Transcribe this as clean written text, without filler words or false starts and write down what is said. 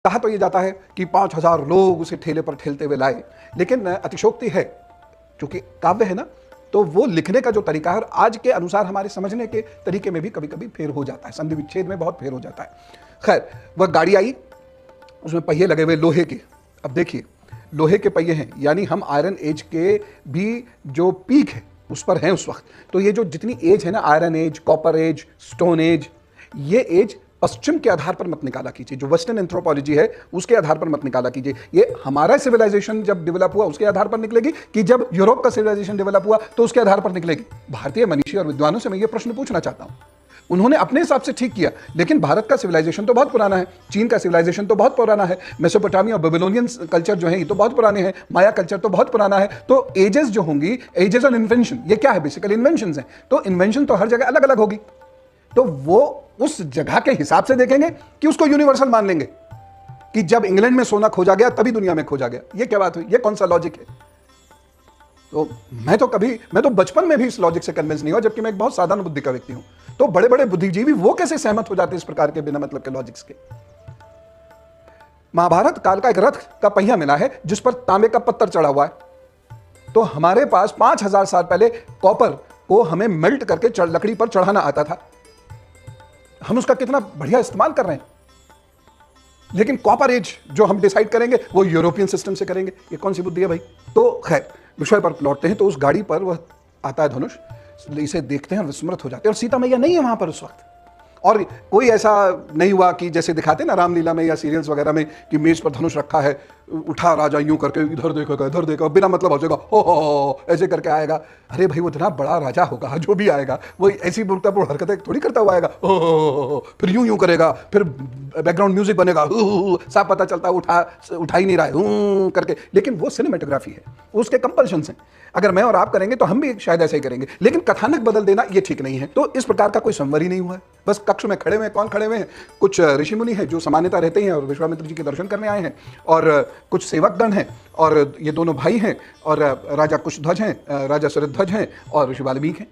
कहा तो ये जाता है कि 5000 लोग उसे ठेले पर ठेलते हुए लाए, लेकिन अतिशोक्ति है, क्योंकि काव्य है ना, तो वो लिखने का जो तरीका है और आज के अनुसार हमारे समझने के तरीके में भी कभी कभी फेर हो जाता है, संधि विच्छेद में बहुत फेर हो जाता है। खैर, वह गाड़ी आई, उसमें पहिए लगे हुए लोहे के। अब देखिए, लोहे के पहिए हैं, यानी हम आयरन एज के भी जो पीक है उस पर हैं उस वक्त। तो ये जो जितनी एज है ना, iron age, copper age, stone age, ये एज पश्चिम के आधार पर मत निकाला कीजिए, जो वेस्टर्न एंथ्रोपोलॉजी है उसके आधार पर मत निकाला कीजिए। ये हमारा सिविलाइजेशन जब डेवलप हुआ उसके आधार पर निकलेगी, कि जब यूरोप का सिविलाइजेशन डेवलप हुआ तो उसके आधार पर निकलेगी। भारतीय मनीषी और विद्वानों से मैं ये प्रश्न पूछना चाहता हूं, उन्होंने अपने हिसाब से ठीक किया, लेकिन भारत का सिविलाइजेशन तो बहुत पुराना है, चीन का सिविलाइजेशन तो बहुत पुराना है, मेसोपोटामिया और बेबीलोनियन कल्चर जो है ये तो बहुत पुराने हैं, माया कल्चर तो बहुत पुराना है। तो एजेस जो होंगी, एजेस ऑन इन्वेंशन, ये क्या है? बेसिकली इन्वेंशंस हैं। तो इन्वेंशन तो हर जगह अलग अलग होगी, तो वो उस जगह के हिसाब से देखेंगे कि उसको यूनिवर्सल मान लेंगे कि जब इंग्लैंड में सोना खोजा गया तभी दुनिया में खोजा गया। ये क्या बात हुई? ये कौन सा लॉजिक है? तो मैं तो बचपन में भी इस लॉजिक से कन्विंस नहीं हुआ, जबकि मैं एक बहुत साधारण बुद्धि का व्यक्ति हूं। तो बड़े बड़े बुद्धिजीवी वो कैसे सहमत हो जाते हैं इस प्रकार के बिना मतलब के लॉजिक्स के? महाभारत काल का एक रथ का पहिया मिला है जिस पर तांबे का पत्थर चढ़ा हुआ है। तो हमारे पास 5000 साल पहले कॉपर को हमें मेल्ट करके लकड़ी पर चढ़ाना आता था, हम उसका कितना बढ़िया इस्तेमाल कर रहे हैं। लेकिन कॉपर एज जो हम डिसाइड करेंगे वो यूरोपियन सिस्टम से करेंगे, ये कौन सी बुद्धि है भाई? तो खैर, विषय पर लौटते हैं। तो उस गाड़ी पर वह आता है धनुष, इसे देखते हैं और विस्मृत हो जाते हैं, और सीता मैया नहीं है वहां पर उस वक्त। और कोई ऐसा नहीं हुआ कि जैसे दिखाते ना रामलीला में या सीरियल्स वगैरह में कि मेज पर धनुष रखा है, उठा राजा यूं करके इधर देखेगा इधर देखेगा, बिना मतलब हंसेगा, हो ऐसे करके आएगा। अरे भाई, वो इतना बड़ा राजा होगा, जो भी आएगा वो ऐसी मूर्खतापूर्ण हरकतें थोड़ी करता हुआ आएगा, हो फिर यूं करेगा, फिर बैकग्राउंड म्यूजिक बनेगा, साफ पता चलता उठा ही नहीं रहा है करके। लेकिन वो सिनेमेटोग्राफी है, उसके कंपल्शन हैं। अगर मैं और आप करेंगे तो हम भी शायद ऐसे ही करेंगे, लेकिन कथानक बदल देना ये ठीक नहीं है। तो इस प्रकार का कोई संवर ही नहीं हुआ है। बस कक्ष में खड़े हुए, कौन खड़े हुए हैं? कुछ ऋषि मुनि हैं जो सामान्यता रहते हैं और विश्वामित्र जी के दर्शन करने आए हैं, और कुछ सेवकगण हैं, और ये दोनों भाई हैं, और राजा कुशध्वज हैं, राजा सुरध्वज हैं, और ऋषि वाल्मीकि हैं।